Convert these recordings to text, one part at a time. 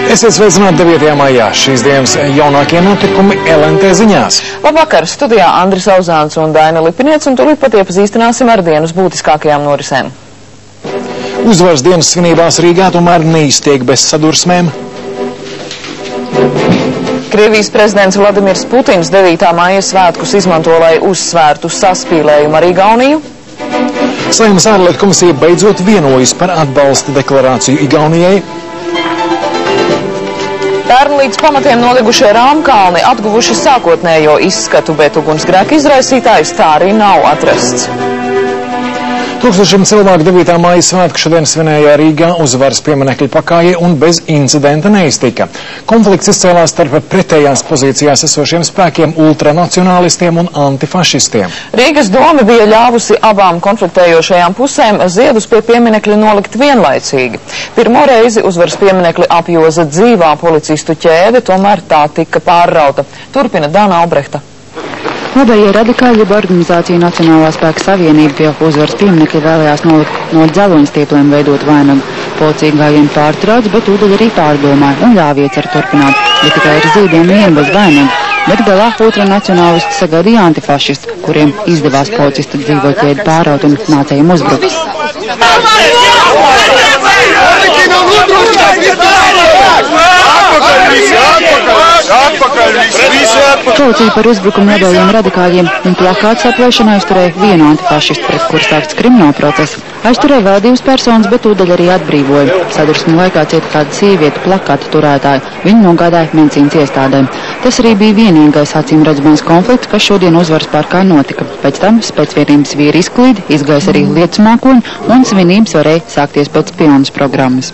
Esiet sveicināti 9. maijā. Šīs dienas jaunākie notikumi LNT ziņās. Labvakar, studijā Andris Auzāns un Daina Lipiniec, un tūlīt pat iepazīstināsim ar dienas būtiskākajām norisēm. Uzvaras dienas svinībās Rīgā tomēr neiztiek bez sadursmēm. Krievijas prezidents Vladimirs Putins 9. maija svētkus izmanto, lai uzsvērtu saspīlējumu ar Igauniju. Saeimas ārlietu komisija beidzot vienojas par atbalsta deklarāciju Igaunijai. Pērn līdz pamatiem noligušie Rāmkalni atguvuši sākotnējo izskatu, bet ugunsgrēka izraisītājs tā arī nav atrasts. Tūkstošiem cilvēku 9. maija svētku šodien svinēja Rīgā uzvaras pieminekļa pakājē un bez incidenta neiztika. Konflikts izcēlās starp pretējās pozīcijās esošiem spēkiem, ultranacionālistiem un antifašistiem. Rīgas doma bija ļāvusi abām konfliktējošajām pusēm ziedus pie pieminekļa nolikt vienlaicīgi. Pirmo reizi uzvaras pieminekļa apjoza dzīvā policistu ķēde, tomēr tā tika pārrauta. Turpina Dāna Albrehta. Labējie radikāļi organizācija Nacionālā spēka savienība pie uzvaras pieminekļa vēlējās nolikt no dzeloņstiepliem veidot vainagu. Policija gājienu pārtrauc, bet tūdaļ arī pārdomāja un ļāva ieceru turpināt, bet tikai ar zīdiem vien bez vainagu. Bet galā ultranacionālisti sagaidīja antifašisti, kuriem izdevās policistu dzīvoķēdi pāraut un nācējiem uzbrukt. Policija par uzbrukumu labējiem radikāļiem un plakātu saplēšanu aizturēja vienu antifašistu, pret kuru sākts krimināla procesa. Aizturēja vēl divas personas, bet tūdaļ arī atbrīvoja. Sadursmu laikā cieta kāda sieviete, plakātu turētāja. Viņu nogādāja medicīnas iestādēm. Tas arī bija vienīgais acīm redzamais konflikts, kas šodien uzvaras parkā notika. Pēc tam spēcvienības vīri izklīdi, izgais arī lietus mākoņi un svinības varēja sākties pēc pilnas programmas.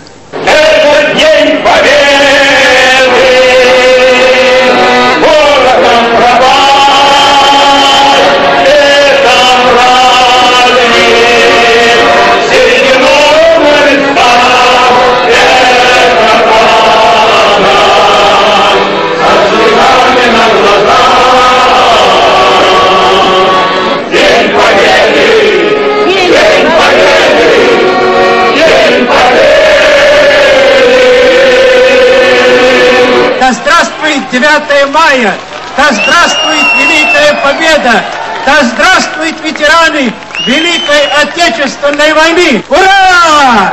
Да здравствует 9 мая! Да здравствует Великая Победа! Да здравствует ветераны Великой Отечественной войны! Ура!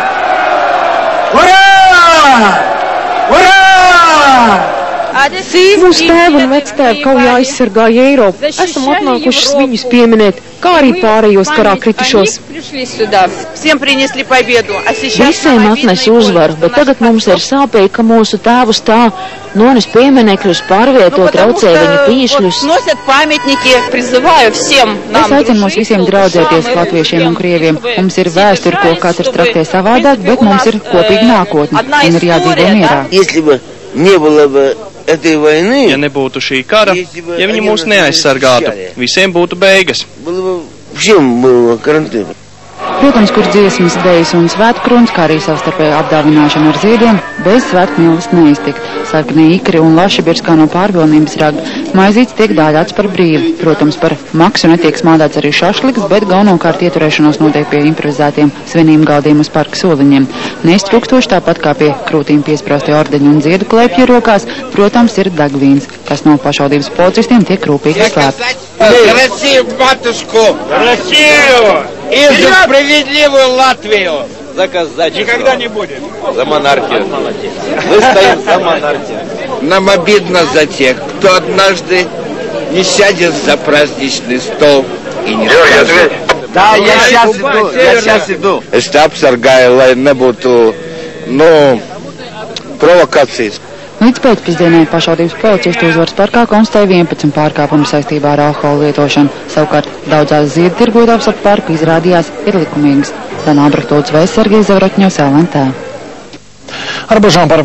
Ура! Ура! Mūsu tēvi un vectēvi kaujā aizsargāja Eiropu. Esam atnākušas viņus pieminēt, kā arī pārējos karā kritušos. Visiem atnes uzvaru, bet tagad mums ir sāpīgi, ka mūsu tēvus tā nones pieminekļus, pārvieto traucē viņu pīšļus. Es aicinu mūs visiem draudzēties latviešiem un krieviem. Mums ir vēsture, ko katrs traktē savādāk, bet mums ir kopīga nākotne un ir jādzīvo mierā. Ja nebūtu šī kara, ja viņi mūs neaizsargātu, visiem būtu beigas. Protams, kur dziesmas, dejas un svētkruns, kā arī savstarpēja apdāvināšana ar ziediem, bez svētkmīlas neiztikt. Sarkanie ikri un laši birskā no pārvilnības raga. Maizītes tiek dāļāts par brīvu. Protams, par maksu netiek smādāts arī šašliks, bet galvenokārt ieturēšanos notiek pie improvizētiem svinību galdiem uz parka soliņiem. Neiztrukstoši tāpat kā pie krūtīm piesprāstie ordeņu un ziedu klēpju rokās, protams, ir degvīns, kas no pašvaldības policistiem tiek rūpīgi slēpts. Россию, матушку! Россию! И за справедливую Латвию! За казачество. Никогда не будет. За монархию. Мы стоим за монархию. Нам обидно за тех, кто однажды не сядет за праздничный стол и не скажет. Да, я сейчас иду. Es te apsargāju, lai nebūtu, provokācijas. Līdz pēcpusdienai pašvaldības policisti uzvaras parkā konstatēja 11 pārkāpumu saistībā ar alkohola lietošanu. Savukārt daudzās ziedu tirgotavas ap parku izrādījās ir likumīgas. Dana Albrehta, Vēsargi, Zavrotņos, LNT. Ar bažām par